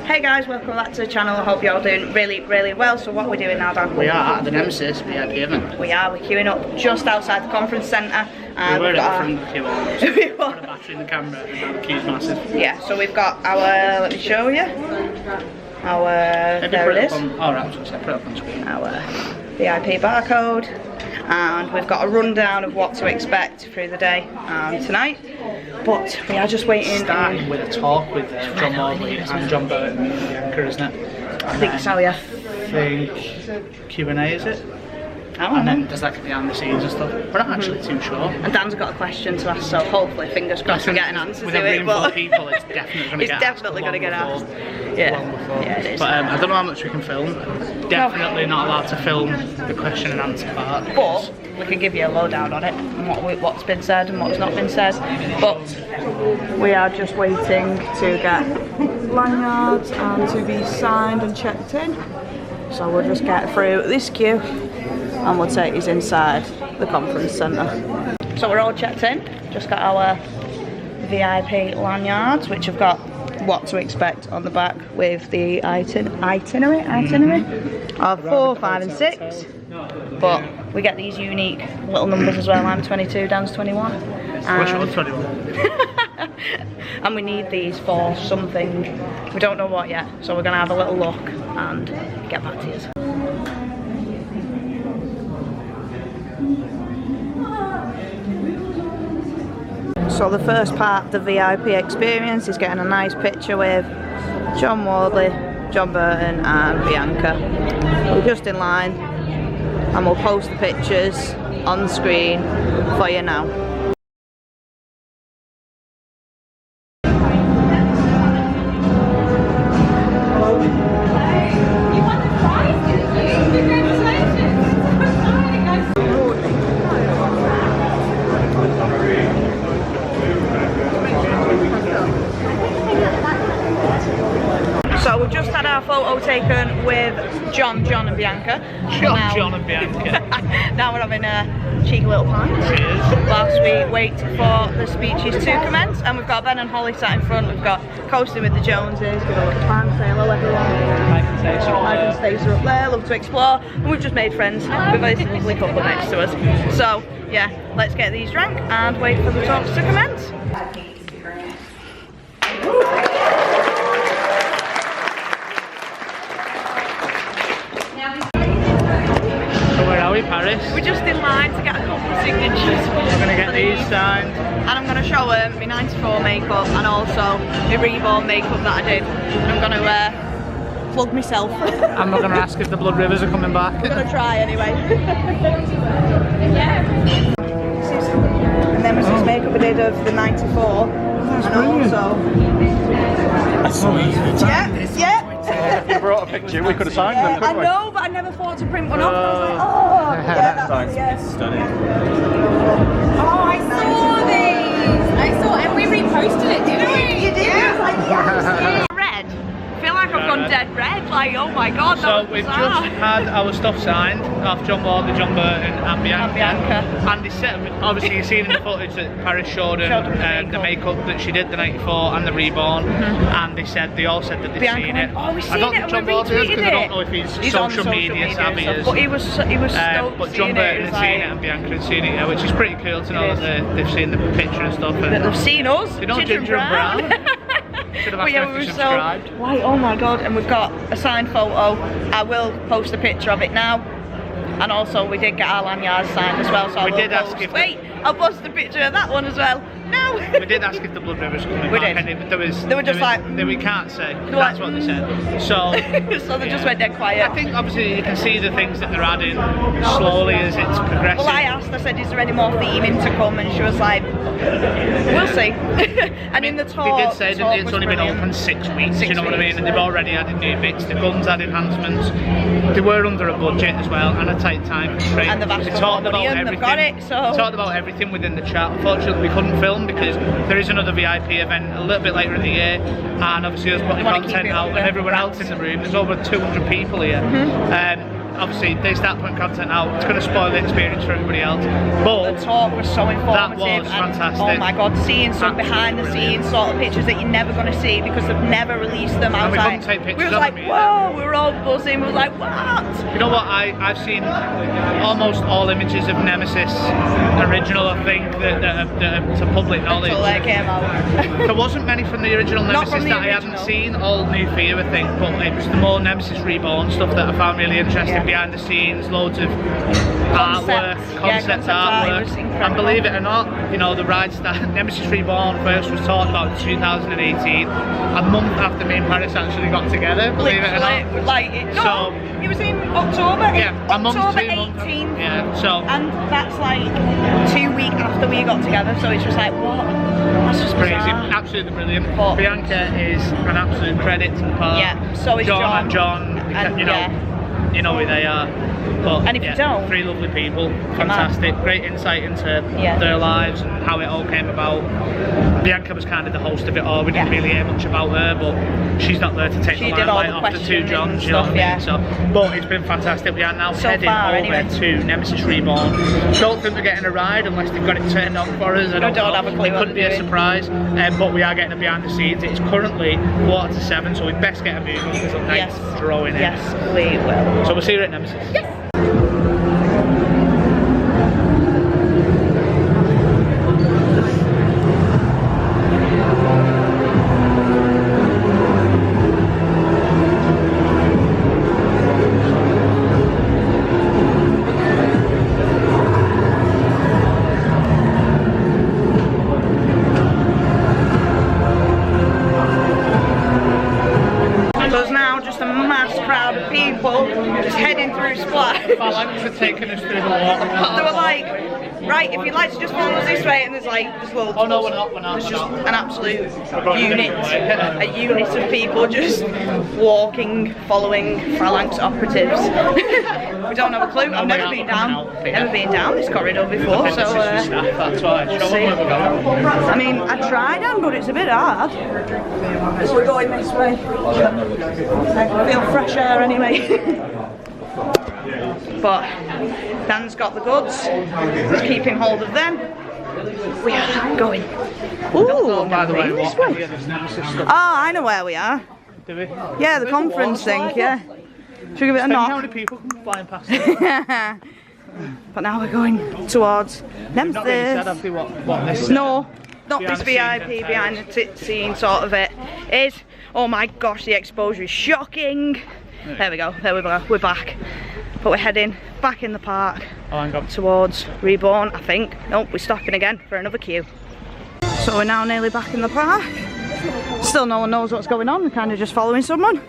Hey guys, welcome back to the channel. I hope you're all doing really well. So what are we doing now, Dan? We are at the Nemesis VIP event. We're queuing up just outside the conference centre. We were at the front of the queue almost. We put a battery in the camera and now the queue's massive. Yeah, so we've got our, let me show you. Our, there it is. Oh right, I was going to say, put it up on screen. Our VIP barcode. And we've got a rundown of what to expect through the day tonight. But we are just waiting. Starting with a talk with John Wardley and John Burton and Bianca, isn't it? I think so, yeah. I think Q&A, is it? And then there's like behind the scenes and stuff. We're not actually too sure. And Dan's got a question to ask, so hopefully, fingers crossed, we get an answer with to a it. room full of people, it's definitely going to get asked. Yeah, it is. But I don't know how much we can film. Definitely not allowed to film the question and answer part. But we can give you a lowdown on it, and what's been said and what's not been said. But we are just waiting to get lanyards and to be signed and checked in. So we'll just get through this queue and we'll take us inside the conference centre. So we're all checked in, just got our VIP lanyards, which have got what to expect on the back with the itinerary of 4, 5 and 6. But we get these unique little numbers as well. I'm 22, Dan's 21. Which one's 21? And we need these for something. We don't know what yet, so we're going to have a little look and get back to you. So the first part of the VIP experience is getting a nice picture with John Wardley, John Burton and Bianca. We're just in line and we'll post the pictures on screen for you now. So we've just had our photo taken with John and Bianca. John and Bianca. Now we're having a cheeky little pint. Cheers. Whilst we wait for the speeches to commence. And we've got Ben and Holly sat in front. We've got Coasting with the Joneses. Give a little fan, say hello everyone. Mike and Stacey are up there, love to explore. And we've just made friends with this lovely couple next to us. So yeah, let's get these drank and wait for the talks to commence. Paris. We're just in line to get a couple of signatures. We're going to get these signed. And I'm going to show her my 94 makeup and also my Reborn makeup that I did. I'm going to plug myself. I'm not going to ask if the blood rivers are coming back. I'm going to try anyway. And Nemesis makeup I did of the 94. That's and brilliant. Also... That's so easy to time. Yeah. If you brought a picture, we could have signed them, I couldn't we? know, but I never thought to print one off. I was like, oh, yeah, that's yes. Stunning. Oh, I saw these. I saw, and we reposted it, didn't we? You did? Yeah. I was like, yes. Red. I feel like I've gone dead red. Like, oh my god, that So was we've bizarre. just had our stuff signed off John Wardley, John Burton and Bianca. And they said, obviously you've seen in the footage that Paris showed them the makeup that she did, the 94 and the Reborn. And they all said that they've Bianca seen went, it. oh, we've seen I don't it think and John we Wardley has, because I don't retweeted know if he's on social media savvy. and stuff, but he was stoked but John seeing Burton it. had seen it and Bianca had seen it, yeah, which is pretty cool to know that they've seen the picture and stuff. And They've seen us. they know Ginger and Brown. Should have asked them if they subscribed. Right, oh my god, and we've got a signed photo. I will post a picture of it now. And also we did get our lanyards signed as well, so I'll post the picture of that one as well. No! We did ask if the blood rivers were coming We back, did. and They were just like... we can't say. like, That's what they said. So... so they just went dead quiet. I think obviously you can see the things that they're adding slowly as it's progressing. Well, I asked, I said, is there any more theming to come? And she was like, we'll see. And in the talk... They did say that it's only been open 6 weeks, you know what I mean? And they've already added new bits, the guns had enhancements. They were under a budget as well, and a tight time constraint. And they've asked they for talked more money about and everything. they've got it, so... They talked about everything within the chat. Unfortunately, we couldn't film because there is another VIP event a little bit later in the year, and obviously us putting content out and everyone else in the room. There's over 200 people here. obviously they start putting content out, it's going to spoil the experience for everybody else. But the talk was so informative. That was fantastic. Oh my god, seeing some behind the scenes sort of pictures that you're never going to see because they've never released them. And we couldn't take pictures we was of like, them whoa, we were all buzzing. We was like, what? You know what? I've seen almost all images of Nemesis original. I think that are to public knowledge. Until they came out. There wasn't many from the original Nemesis from the that I hadn't seen. All new for you, I think. But it was the more Nemesis Reborn stuff that I found really interesting. Behind the scenes, loads of artwork, concept artwork. And believe it or not, you know, the ride start. Nemesis Reborn first was talked about in 2018. A month after me and Paris actually got together. Believe it or not. Like it was in October. Yeah, a month, October 18th. 18th. Yeah, so. And that's like 2 weeks after we got together, so it's just like, what? That's just crazy, bizarre. absolutely brilliant. But Bianca is an absolute credit to the part. Yeah, so is John. And John, And, you know who they are. But, and if you don't, 3 lovely people, fantastic, great insight into their lives and how it all came about. Bianca was kind of the host of it all. We didn't really hear much about her, but she's not there to take the limelight off the 2 Johns, you know what I mean? So, but it's been fantastic. We are now heading over to Nemesis Reborn. Don't think we're getting a ride unless they've got it turned on for us. I don't have a clue. It could be a surprise, but we are getting a behind the scenes. It's currently 6:45, so we best get a move on because the night's drawing in. Yes, we will. So we'll see you at Nemesis. Yes. There's now just a mass crowd of people just heading through Splash. Phalanx are taking us through the water. They were like, right, if you'd like to just follow us this way, and there's loads. Oh no, we're not. There's just an absolute unit of people just walking, following Phalanx operatives. We don't have a clue. I've never been down this corridor before, so that's why. we'll see. I mean, I tried them, but it's a bit hard. We're going this way. I feel fresh air anyway. But Dan's got the goods. He's keeping hold of them. We are going. Ooh, by the way, this way. Oh, I know where we are. Do we? Yeah, the conference thing. Yeah. Should we give it a knock? How many people come flying past us? But now we're going towards Nemesis. Not really said, have they, what this is? No, not Behind this the VIP scenes behind the scene sort of it. Is, oh my gosh, the exposure is shocking. There we go, there we are, we're back. But we're heading back in the park towards Reborn, I think. Nope, we're stopping again for another queue. So we're now nearly back in the park. Still no one knows what's going on, we're kind of just following someone.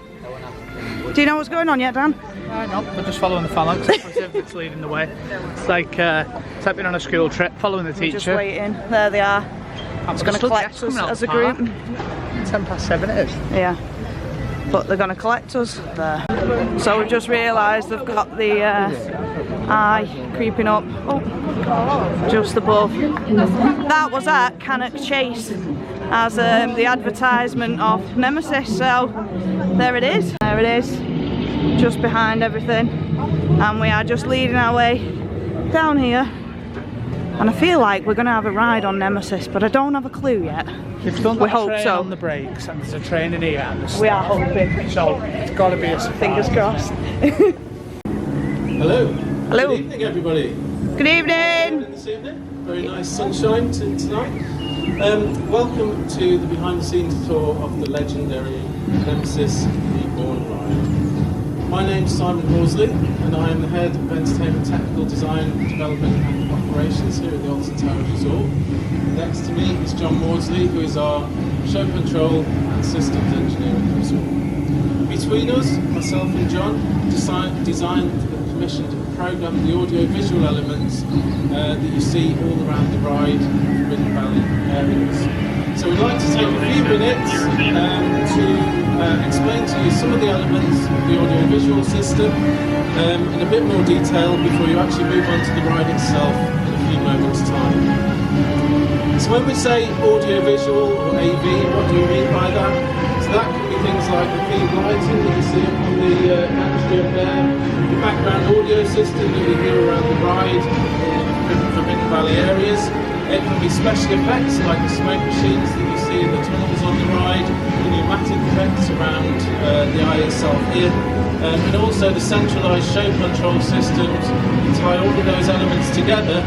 Do you know what's going on yet, Dan? No, we're just following the Phalanx. It's leading the way. It's like being on a school trip, following the teacher. We're just waiting. There they are. It's going to collect us as a group. 7:10 it is. Yeah. But they're going to collect us there. So we've just realised they've got the eye creeping up. Oh, just above. That was at Cannock Chase as the advertisement of Nemesis. So there it is. There it is. Just behind everything. And we are just leading our way down here. And I feel like we're going to have a ride on Nemesis, but I don't have a clue yet. We hope so. On the brakes, and there's a train in here. We are hoping. So it's got to be a surprise. Fingers crossed. Hello. Hello. Good evening, everybody. Good evening. This evening. Very nice sunshine tonight. Welcome to the behind-the-scenes tour of the legendary Nemesis Reborn ride. My name's Simon Horsley, and I am the head of entertainment technical design, development, and operations here at the Alton Towers Resort. Next to me is John Maudsley, who is our show control and systems engineer at the resort. Between us, myself and John designed and commissioned and programmed the audio-visual elements that you see all around the ride in the River Valley areas. So we'd like to take a few minutes to explain to you some of the elements of the audio-visual system in a bit more detail before you actually move on to the ride itself in a few moments' time. So when we say audio-visual or AV, what do we mean by that? So that can be things like the theme lighting that you see up on the entry up there. It background audio system that you hear around the ride in different Forbidden Valley areas. It can be special effects like the smoke machines that you see in the tunnels on the ride, the pneumatic effects around the eye itself here, and also the centralised show control systems tie all of those elements together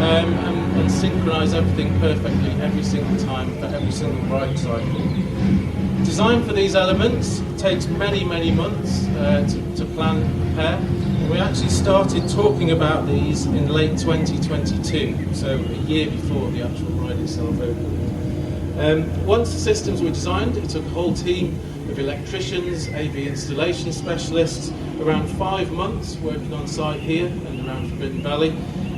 and synchronise everything perfectly every single time for every single ride cycle. Design for these elements takes many months to plan and prepare. And we actually started talking about these in late 2022, so a year before the actual ride itself opened. Once the systems were designed, it took a whole team of electricians, AV installation specialists, around 5 months working on site here and around Forbidden Valley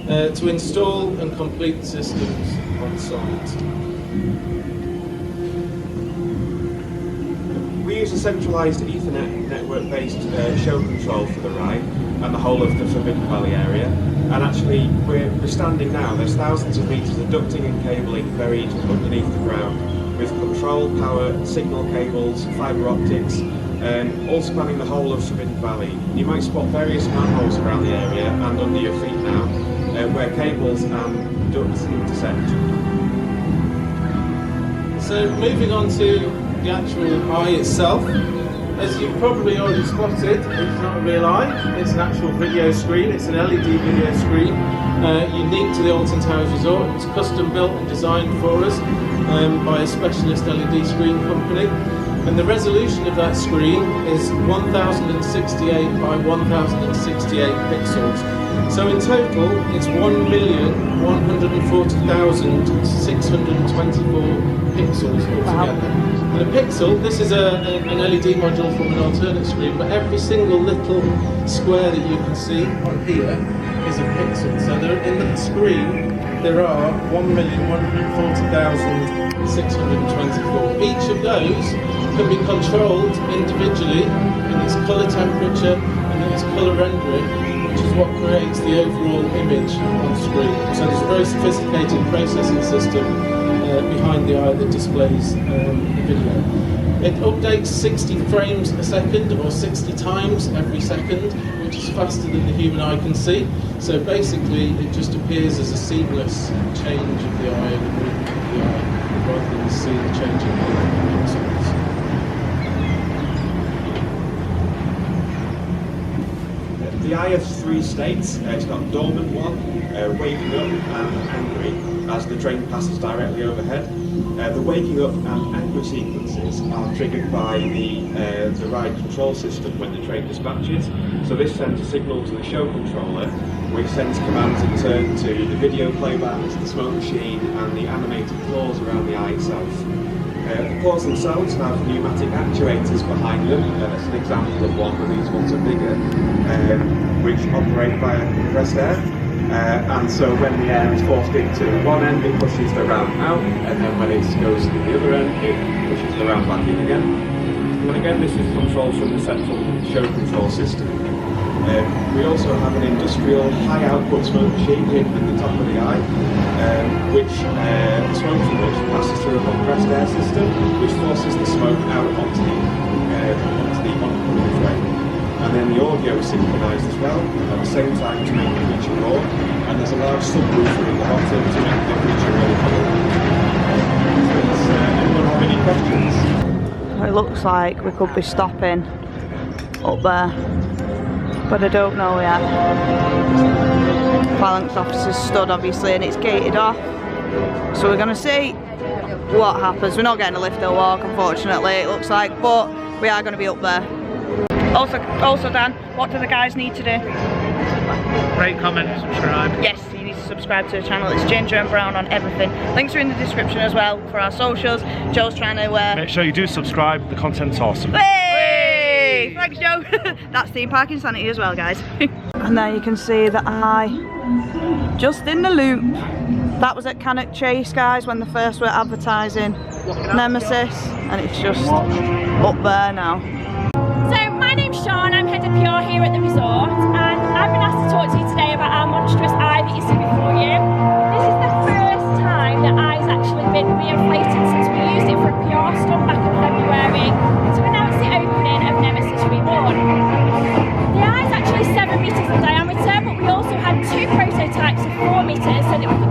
to install and complete the systems on site. We use a centralised Ethernet network-based show control for the ride and the whole of the Forbidden Valley area. And actually, we're standing now, there's thousands of metres of ducting and cabling buried underneath the ground, with control, power, signal cables, fibre optics, all spanning the whole of Forbidden Valley. You might spot various manholes around the area and under your feet now, where cables and ducts intersect. So moving on to the actual eye itself, as you've probably already spotted, it's not a real eye, it's an actual video screen, it's an LED video screen, unique to the Alton Towers Resort. It's custom built and designed for us by a specialist LED screen company, and the resolution of that screen is 1068 by 1068 pixels. So in total, it's 1,140,624 pixels altogether. And a pixel, this is an LED module from an alternate screen, but every single little square that you can see on here is a pixel. So in that screen, there are 1,140,624. Each of those can be controlled individually in its colour temperature and in its colour rendering, which is what creates the overall image on screen. So there's a very sophisticated processing system behind the eye that displays the video. It updates 60 frames a second, or 60 times every second, which is faster than the human eye can see. So basically it just appears as a seamless change of the eye and the movement of the eye, rather than see the changing pixels. The eye has 3 states. It's got dormant one, waking up and angry as the train passes directly overhead. The waking up and angry sequences are triggered by the ride control system when the train dispatches. So this sends a signal to the show controller, which sends commands in turn to the video playbacks, the smoke machine and the animated claws around the eye itself. The claws themselves have pneumatic actuators behind them. That's an example of one, but these ones are bigger, which operate via compressed air. And so when the air is forced into one end, it pushes the round out, and then when it goes to the other end, it pushes the round back in again. And again, this is controlled from the central show control system. We also have an industrial high output smoke machine hidden at the top of the eye, which the smoke from which passes through a compressed air system, which forces the smoke out onto the oncoming train. And then the audio is synchronised as well at the same time to make the feature raw. And there's a large subwoofer in the bottom to make the feature really cool. Does anyone have any questions? It looks like we could be stopping up there, but I don't know yet. Phalanx officers stood obviously and it's gated off, so we're going to see what happens. We're not getting a lift or walk unfortunately, it looks like, but we are going to be up there. Also Dan, what do the guys need to do? Rate, comment, subscribe. Yes, you need to subscribe to the channel. It's Ginger and Brown on everything. Links are in the description as well for our socials. Joe's trying to Make sure you do subscribe, the content's awesome. Hey! Thanks Joe! That's theme park insanity as well guys. And there you can see the eye just in the loop. That was at Cannock Chase guys when they first were advertising Nemesis, and it's just up there now. So my name's Sean, I'm head of PR here at the resort, and I've been asked to talk to you today about our monstrous eye that you see before you. This is the first time that eye's actually been reinflated since we used it for a PR stunt back in February to announce the opening of Nemesis Reborn. The eye's actually 7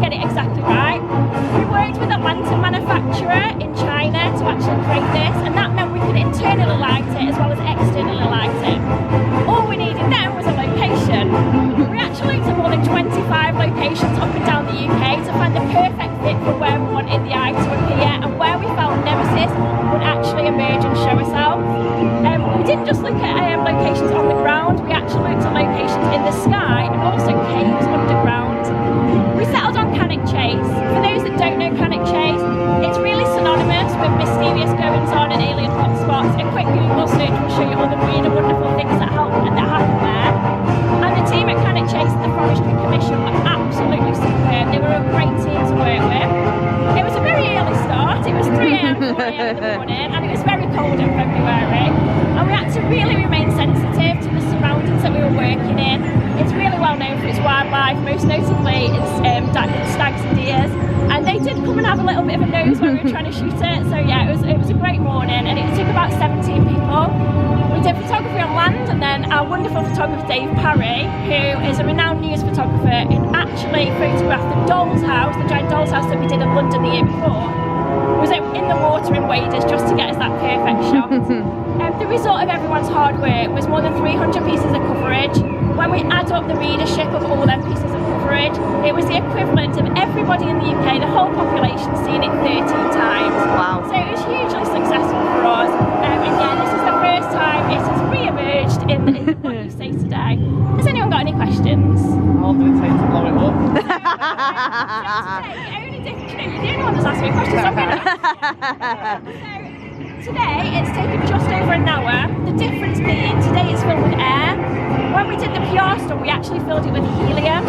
get it exactly right. We worked with a lantern manufacturer in China to actually create this, and that meant we could internally light it as well as externally light it. All we needed then was a location. We actually looked at more than 25 locations up and down the UK to find the perfect fit for where we wanted the eye to appear and where we felt Nemesis would actually emerge and show herself. We didn't just look at locations on the ground, we actually looked at locations in the sky and also caves underground. We settled on Cannock Chase. For those that don't know Cannock Chase, it's really synonymous with mysterious goings-on and alien hotspots. A quick Google search will show you all the weird and wonderful things that happen there. And the team at Cannock Chase and the Forestry Commission were absolutely superb. They were a great team to work with. It was a very early start. It was 3 AM, 4 AM in the morning, and it was very cold in February. And we had to really remain sensitive to the surroundings that we were working in. It's really well known for its wildlife, most notably its stags and deers. And they did come and have a little bit of a nose when we were trying to shoot it. So yeah, it was a great morning, and it took about 17 people. We did photography on land, and then our wonderful photographer Dave Parry, who is a renowned news photographer, who actually photographed the doll's house, the giant doll's house that we did in London the year before, was in the water in waders just to get us that perfect shot. The result of everyone's hard work was more than 300 pieces of coverage. When we add up the readership of all them pieces of coverage, it was the equivalent of everybody in the UK, the whole population, seeing it 13 times. Wow. So it was hugely successful for us. And yeah, this is the first time it has re-emerged in what you say today. Has anyone got any questions? How long did it take to blow it up? The only one that's asked me questions, so I'm going to today it's taken just over an hour. The difference being today it's filled with air. When we did the PR stuff, we actually filled it with helium.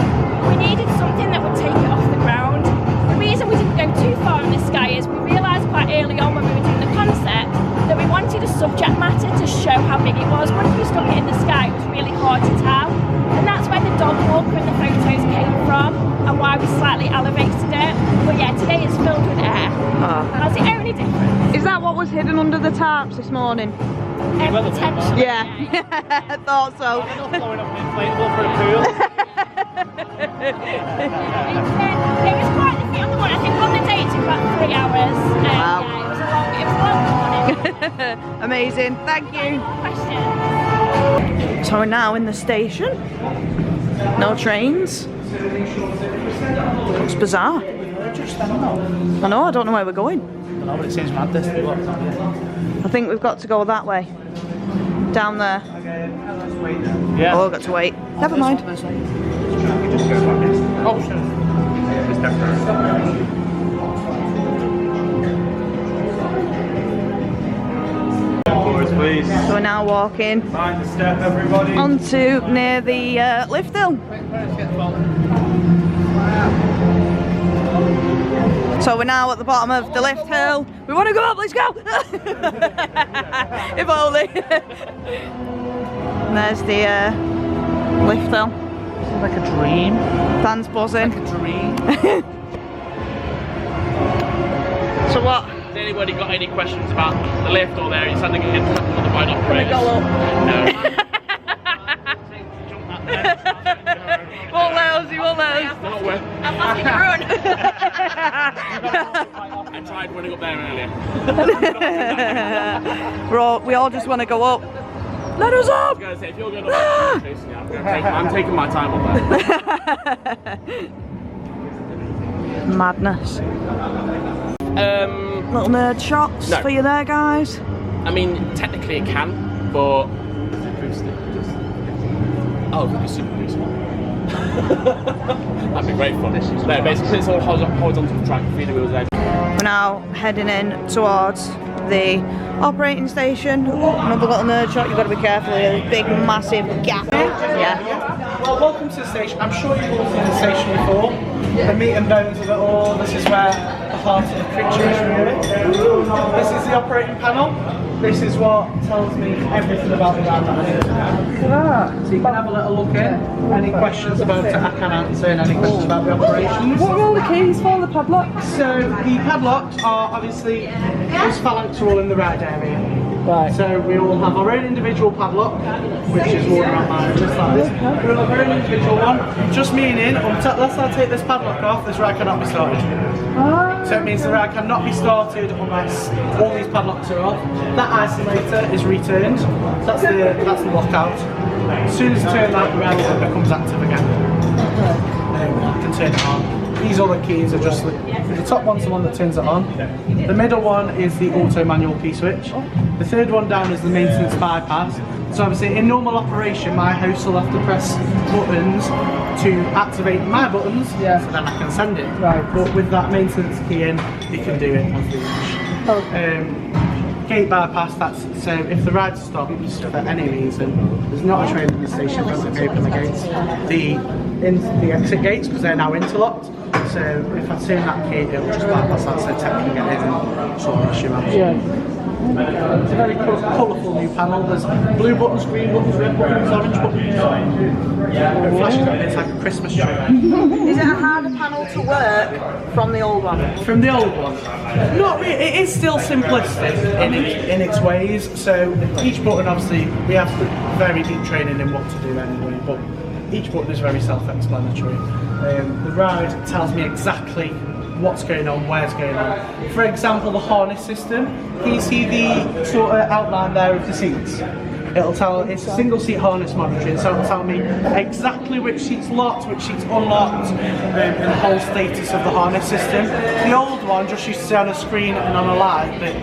We needed something that would take it off the ground. The reason we didn't go too far in the sky is we realised quite early on when we were doing the concept that we wanted a subject matter to show how big it was. Once we stuck it in the sky, it was really hard to tell. And that's where the dog walker in the photos came from and why we slightly elevated it. But yeah, today it's filled with air. That's the only difference. Is that what was hidden under the tarps this morning? Potentially. Yeah, I thought so. Blowing up an inflatable for a pool. It was quite the thing on the morning. I think on the day it took about 3 hours. Wow. Yeah, it was a long morning. Amazing, thank you. Questions? So we're now in the station. No trains. It's bizarre. I know, I don't know where we're going. I know, but it seems mad this. I think we've got to go that way. Down there. Yeah. Oh, I've got to wait. Never mind. Oh, sure. Forwards, please. So we're now walking Mind the step, everybody. onto near the lift hill. So we're now at the bottom of the lift hill. We want to go up, let's go! If only. And there's the lift hill. It's like a dream. Dan's buzzing. Like a dream. So what? Has anybody got any questions about the lift or there? It's something in on the ride operators. Go up. No. Won't let us, he won't let us. Not where. I'm asking you run. I tried running up there earlier. We all just want to go up. Let us up! I was going to say, if you're going up, chasing me, I'm taking my time up there. Madness. Little nerd shots No. for you there, guys. I mean, technically it can, but oh, it'd be super useful. That'd be great fun. No, basically it's all horizontal track, feeder wheels there. We're now heading in towards the operating station. Ooh, another little nerd shot. You've got to be careful here. Big, massive gap. Yeah. Well, welcome to the station. I'm sure you've all seen the station before. The meat and bones of it all. This is where the heart of the creature is really. This is the operating panel. This is what tells me everything about the guy that I need to know. So you can have a little look in. Any questions about it, I can answer. And any questions about the operations. What are all the keys for, the padlocks? So the padlocks are obviously, those phalanx are all in the right area. Right. So we all have our own individual padlock, which is worn around my wrist like this. We all have our own individual one. Just meaning, unless I take this padlock off, this ride cannot be started. So it means the ride cannot be started unless all these padlocks are off. That isolator is returned. So that's the lockout. As soon as you turn that, the ride becomes active again. I can turn it on. These other keys are just the top one's the one that turns it on. The middle one is the auto manual key switch. The third one down is the maintenance bypass. So obviously in normal operation my host will have to press buttons to activate my buttons so then I can send it. Right. But with that maintenance key in, you can do it as you wish. Gate bypass, that's so if the ride stops for any reason, there's not a train in the station that can open the gates. The exit gates, because they're now interlocked. So if I turn that key, it'll just bypass that, so tech can get in and sort the issue out. Yeah. It's a very colourful new panel. There's blue buttons, green buttons, red buttons, orange buttons. It flashes up, it's like a Christmas tree. Is it a harder panel to work from the old one? From the old one? Not really. It is still simplistic in its ways. So each button, obviously, we have very deep training in what to do anyway, but each button is very self-explanatory. The ride tells me exactly what's going on, where's going on. For example, the harness system. Can you see the sort of outline there of the seats? It'll tell, it's a single seat harness monitoring, so it'll tell me exactly which seat's locked, which seat's unlocked, and the whole status of the harness system. The old one just used to say on a screen and on a light that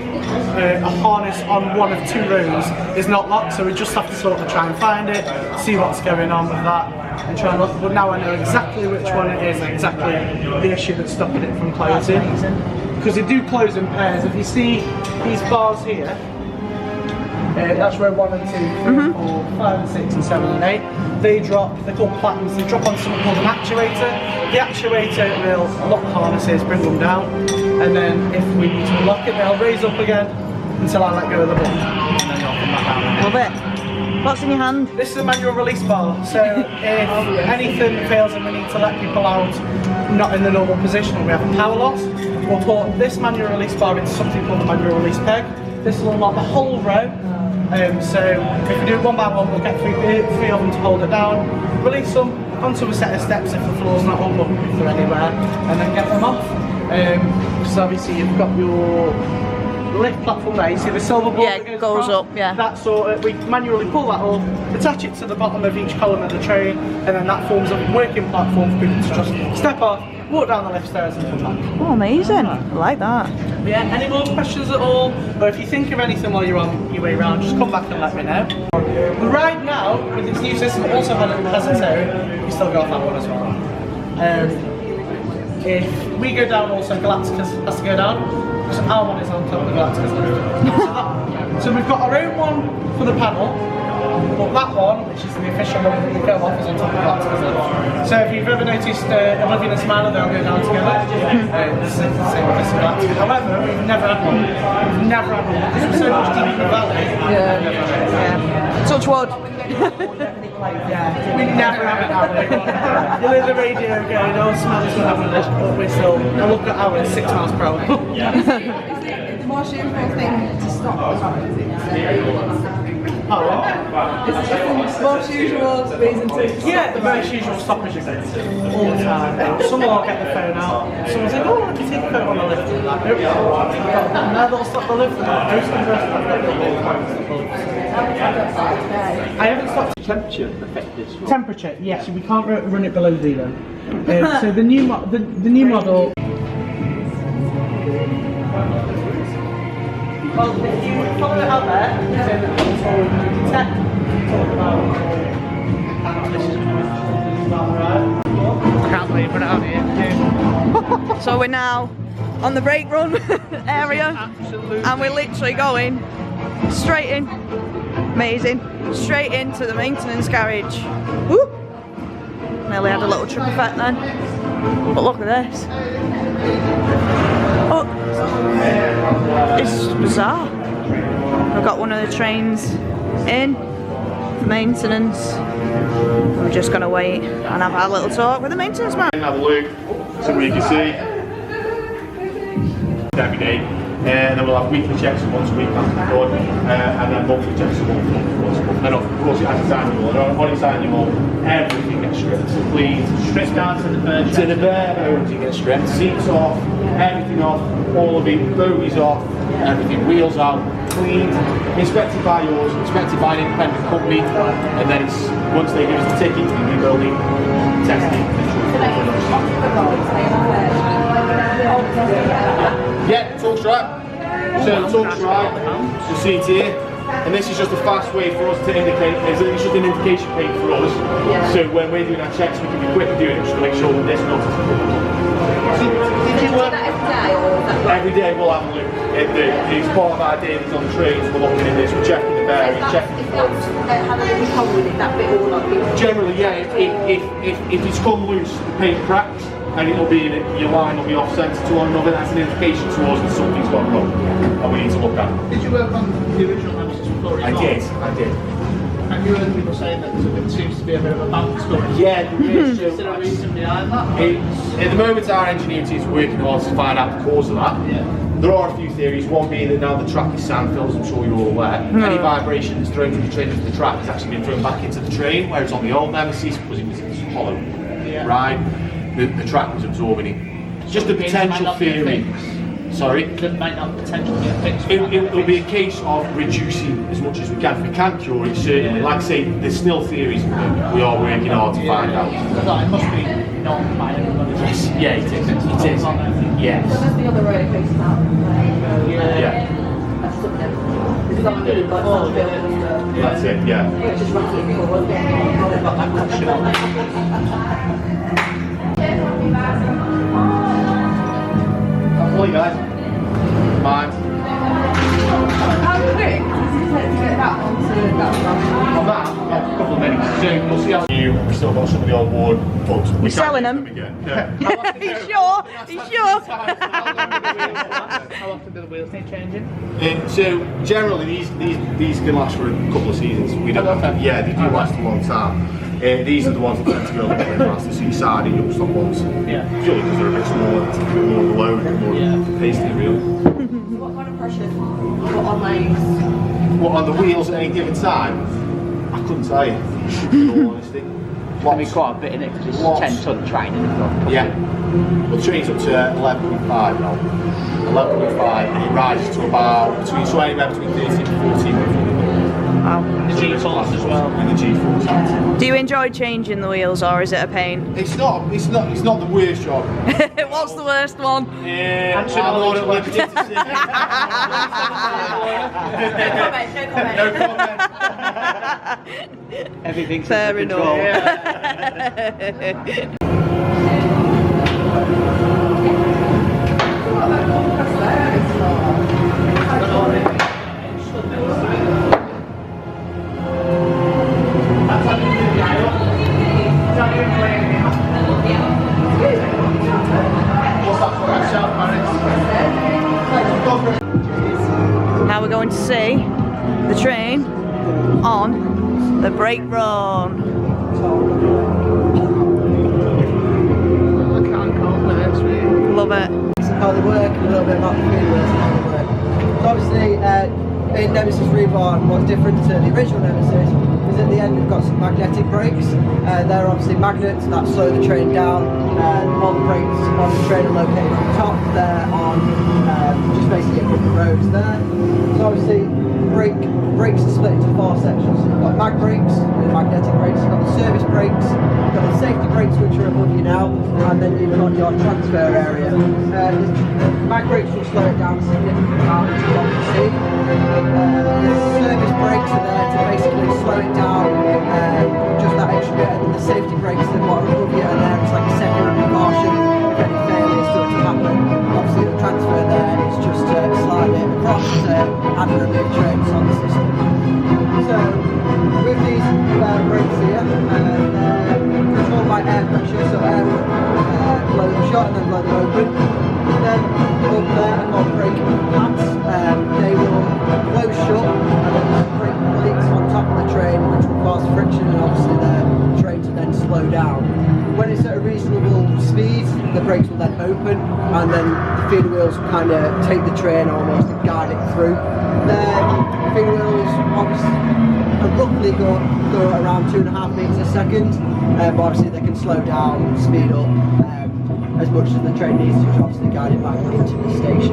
a harness on one of 2 rows is not locked, so we just have to sort of try and find it, see what's going on with that, and try and look. But now I know exactly which one it is, and exactly the issue that's stopping it from closing. Because they do close in pairs. If you see these bars here, that's row 1 and 2, 3, 4, 5 and 6 and 7 and 8. They drop, they're called platens, they drop on something called an actuator. The actuator will lock harnesses, bring them down, and then if we need to unlock it, they'll raise up again until I let go of the button, and then they'll come back down. Love it. What's in your hand? This is a manual release bar, so if anything fails and we need to let people out not in the normal position or we have a power loss, we'll put this manual release bar into something called the manual release peg. This will unlock the whole row. So if we do it one by one, we'll get three of them to hold it down, release them onto a set of steps if the floor's not up, if they're anywhere, and then get them off. So obviously you've got your lift platform there, you see the silver board that goes across? Up, yeah. That sort of, we manually pull that up, attach it to the bottom of each column of the train, and then that forms a working platform for people to just step off, walk down the lift stairs and come back. Oh, amazing. I like that. Yeah, any more questions at all? Or if you think of anything while you're on your way around, just come back and let me know. The ride now, with its new system, also has a toe. You still go off that one as well. If we go down also, Galacticus has to go down, because our one is on top of the Galacticus lift. So we've got our own one for the panel, but that one, which is the official one that we go off, is on top of the Galacticus lift. So if you've ever noticed Oblivion and Smiler, they'll go down together. This is the same with this Galacticus. However, we've never had one. We've never had one, because we're so much deep in the valley. Yeah. Touch wood. Yeah, we never have it now. You'll hear the radio going, oh, Smiler's going to have a lift, but we're still, I look at ours, 6 miles per hour. Is it the most usual thing to stop the is it the most usual reason to Yeah, the most usual stoppage events all the time. Someone will get the phone out, someone's like, oh, let me take a photo on the lift. And like, nope, now they'll stop the lift. I haven't stopped. Temperature affect this? Temperature, yes, we can't run it below 0. So the new model. Well, if you follow it out there, so that console tech, talk about Can't believe we're out here. So we're now on the brake run area, Absolutely. and we're literally going straight in. Amazing. Straight into the maintenance garage. Woo! Nearly had a little trip effect then. But look at this. Oh, it's bizarre. We've got one of the trains in for maintenance. We're just going to wait and have a little talk with the maintenance man. Have a look, see what you can see. Every day. and then we'll have weekly checks once a week, that's good, and then monthly checks once a month. And of course it has its annual, and on its annual, everything gets stripped, cleaned, Stripped down to the bare to the bare bones. You get stripped, seats off, everything off, all of it, bogies off, everything, wheels out, cleaned, inspected by yours, inspected by an independent company, and then it's once they give us the ticket, we rebuild it, test it. Yeah, talk straight. So talk straight, the seat here, and this is just a fast way for us to indicate. It's just an indication plate for us. So when we're doing our checks, we can be quick at doing it just to make sure that this notice is Did you work that every day or is that every day we'll have a look. It's part of our dailies on the trains. We're looking at this. We're checking the bearings, checking the flows. Generally, yeah. If it's come loose, the paint cracks, and it'll be your line will be off centre to one another. That's an indication to us that something's gone wrong, and we need to look at it. Did you work on the original Nemesis before? I did. And you heard people saying that there seems to be a bit of a balance going on. Yeah, there is. Is there a reason behind that? At the moment, our engineering team is working hard to find out the cause of that. Yeah. There are a few theories, one being that now the track is sand-filled, as I'm sure you're all aware. Any vibration that's thrown from the train into the track has actually been thrown back into the train, whereas on the old Nemesis, because it was hollow, right? The track was absorbing it. Just a potential theory. Sorry? It might not potentially be a fix. It'll be a case of reducing as much as we can. If we can't cure it, certainly. Like I say, there's still theories that we are working hard to find out. It must be known by everybody. Yes, yeah, it is. It is. Yes. So that's the other road facing out. Yeah. That's something. Because I'm really like some building. That's it, yeah. It's just rocking forward. I've got that question on Hopefully, guys. Mine. How quick does it take to get that onto that On that, a couple of minutes. So we'll see how we've still got some of the old wood, but we're selling them? again. Yeah. He's sure? He's sure? How often do the wheels need changing? So generally these can last for a couple of seasons. We don't. Yeah, they do last a long time. These are the ones that tend to go a little bit faster. So you side young stock ones. Yeah. Purely because they're a bit smaller, it's a bit more of a load, more pasty real. What kind of pressure put on those? What on the wheels at any given time? I couldn't tell you. In all honesty. I mean, quite a bit in it because it's Lots. 10-ton train in it. Yeah. Well, the train's up to 11.5 now. 11.5, and it rises to about between 13 and 14. Wow. The G-force as well. And the G-force. Do you enjoy changing the wheels or is it a pain? It's not the worst job. What's the worst one? I'm not at liberty to say. No comment. Everything's Fair under control. enough. Now we're going to see the train on the brake run. I can't cope with this, really. Love it. How they work and a little bit about the freeways and how they work. So obviously, in Nemesis Reborn, what's different to the original Nemesis is at the end we've got some magnetic brakes. They're obviously magnets that slow the train down. All the brakes on the train are located on the top. They're on just basically a couple of roads there. So obviously, brakes are split into 4 sections. So you've got mag brakes, the magnetic brakes, you've got the service brakes, you've got the safety brakes which are above you now, and then you've got your transfer area. Mag brakes will slow it down significantly amount as you can see. The service brakes are there to basically slow it down just that extra bit, and then the safety brakes that are above you are there. It's like a secondary precaution if any failures start to happen. Obviously the transfer there is just to slide it across and remove trains on the system. So with these brakes here, they're controlled by air pressure, so air will blow them shut and then blow them open. Then up there are called brake pads. They will blow shut and then there's brake plates on top of the train which will cause friction and obviously the train to then slow down. When it's at a reasonable speed, the brakes will then open, and then the feeder wheels will kind of take the train almost and guide it through. The feeder wheels roughly go around 2.5 meters a second, but obviously they can slow down, speed up as much as the train needs to obviously guide it back into the station,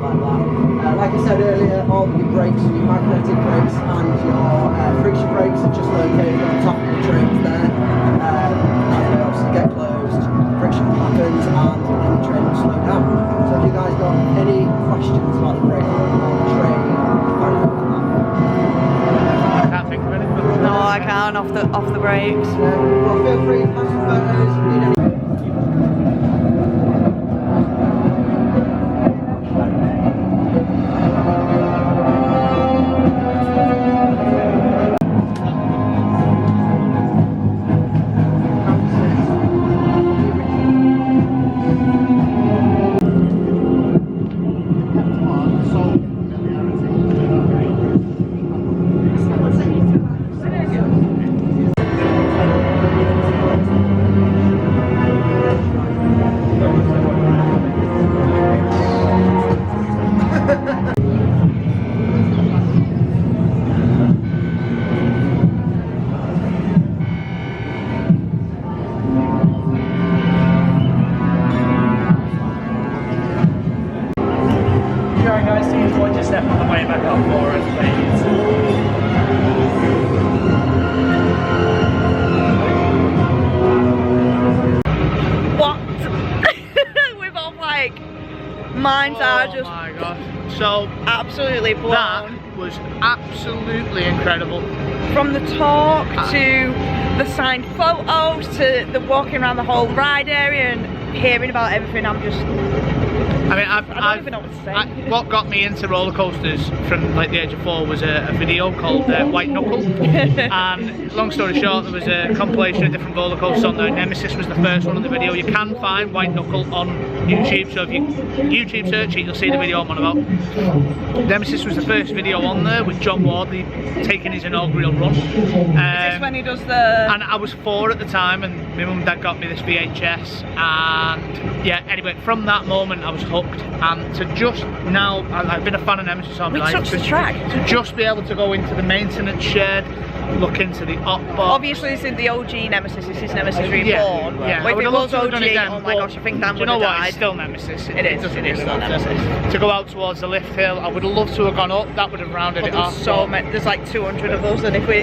like that. Like I said earlier, all of your brakes, your magnetic brakes and your friction brakes are just located on the top of the trains there. And they obviously get closed, friction happens, and then the train will slow down. So if you guys got any questions about the braking on the train, I can't think of anything. No, I can't off the brakes. Well, feel free to pass some photos if you need any. Alright guys, so you enjoyed your step on the way back up for us, please. What? We're both like, minds are just. Oh my god. So absolutely blown. That was absolutely incredible. From the talk to the signed photos to the walking around the whole ride area and hearing about everything, I'm just. I mean, I don't even know what to say. What got me into roller coasters from like the age of 4 was a video called White Knuckle. And long story short, there was a compilation of different roller coasters on there. Nemesis was the first one on the video. You can find White Knuckle on YouTube, so if you YouTube search it, you'll see the video I'm on about. Nemesis was the first video on there with John Wardley taking his inaugural run. Is this when he does the... And I was 4 at the time, and my mum and dad got me this VHS, and yeah, anyway, from that moment I was hooked. And to just now, I've been a fan of Nemesis all my life. We touched the track. To just be able to go into the maintenance shed, look into the op box. Obviously, this isn't the OG Nemesis. This is Nemesis Reborn. Yeah. But if it was OG, done again, oh my gosh, I think Dan you would know have what? died. It's still Nemesis. It is still Nemesis. To go out towards the lift hill, I would have loved to have gone up. That would have rounded it off. So many, there's like 200 of us, and if we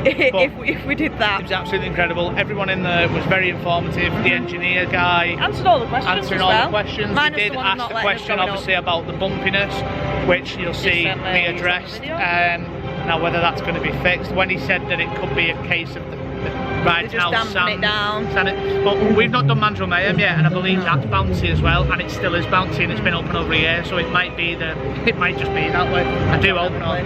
did that, it was absolutely incredible. Everyone in there was very informative. The engineer guy answered all the questions. Answering all the questions. Minus we did the one ask not the letting us question, going obviously, up. about the bumpiness, which you'll see me addressed. Now, whether that's going to be fixed. When he said that it could be a case of the ride just house damping it down. But we've not done Mandrill Mayhem yet, and I believe that's bouncy as well, and it still is bouncy, and it's been open over a year, so it might just be that way. I do hope not.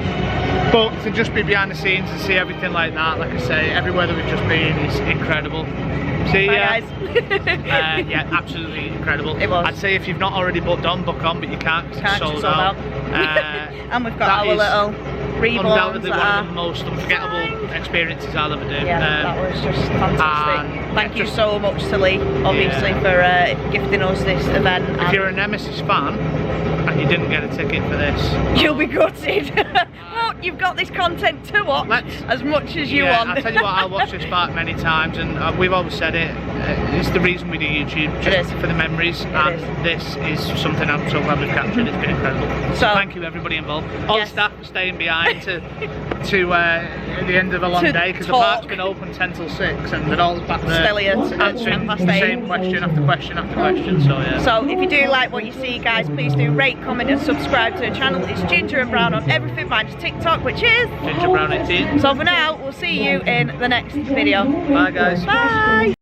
But to just be behind the scenes and see everything like that, like I say, everywhere that we've just been is incredible. See, guys. yeah, absolutely incredible. It was. I'd say if you've not already booked on, book on, but you can't because it's sold out. And we've got our little Reborns. Undoubtedly one of the most unforgettable experiences I'll ever do. Yeah, that was just fantastic. Thank you so much to Lee, obviously, for gifting us this event. If you're a Nemesis fan and you didn't get a ticket for this, you'll be gutted. Well, you've got this content to watch as much as you want. I'll tell you what, I'll watch this back many times, and we've always said it, it's the reason we do YouTube, just for the memories, and this is something I'm so glad we've captured. It's been incredible. So thank you everybody involved. All the staff for staying behind to the end of a long day, because the park's been open 10 till 6 and they're all back there answering the same question after question after question. So yeah. So if you do like what you see, guys, please do rate, comment and subscribe to the channel. It's Ginger and Brown on everything minus TikTok, which is Ginger Brown 18. So for now, we'll see you in the next video. Bye guys. Bye.